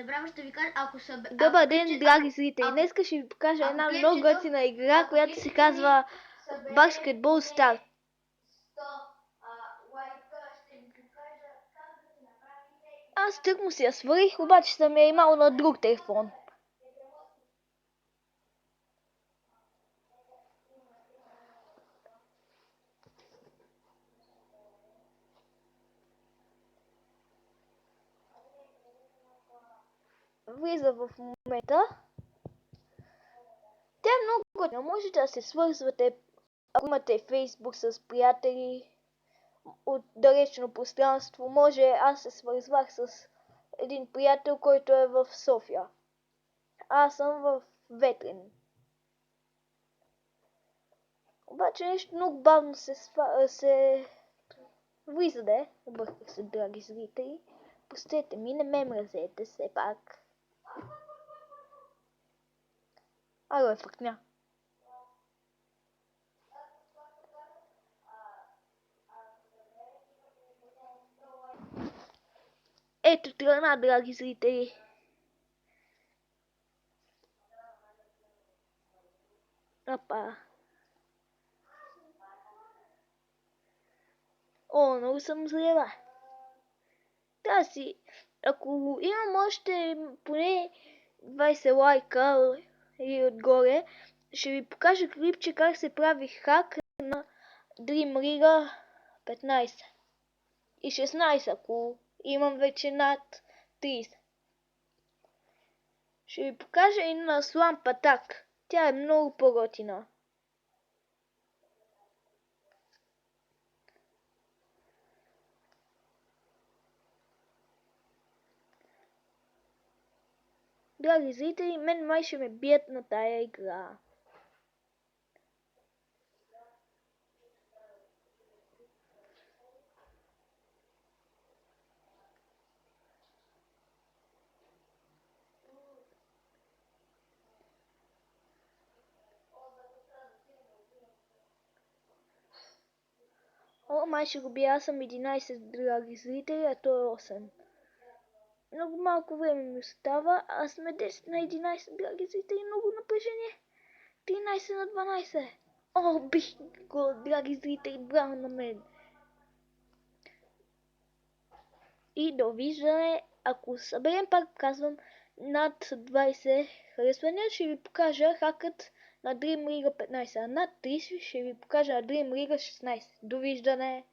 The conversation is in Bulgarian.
направо ще ви кажа, ако са... Добър ден, драги зрители! Днес ще ви покажа една много готина игра, която се казва Basketball Star. Аз тъкмо си я сварих, обаче съм я имал на друг телефон. Влиза в момента. Тя е много готина. Можете да се свързвате, ако имате Facebook с приятели от далечно пространство. Може, аз се свързвах с един приятел, който е в София. Аз съм в Ветрен. Обаче нещо много бавно се влиза, да е. Обърках се, драги зрители. Простете ми, не ме мразете все пак. Ало, фъркня. Ето тръгна, драги зрители. Опа. О, много съм злева. Да си, ако имам още поне 20 лайка или отгоре, ще ви покажа клипче как се прави хак на Dream League 15 и 16, ако имам вече над 30. Ще ви покажа и на Slump Attack. Тя е много по-готина. Драги зрители, мен май ще ме бият на тая игра. О, май ще го бия, аз съм 11, драги зрители, а той е 8. Много малко време ми остава, а сме 10 на 11, драги зрители, много напрежение. 13 на 12. О, бих го, драги зрители, браво на мен. И довиждане, ако съберем, пак казвам, над 20 харесвания, ще ви покажа хакът на Dream League 15, а над 30 ще ви покажа на Dream League 16. Довиждане!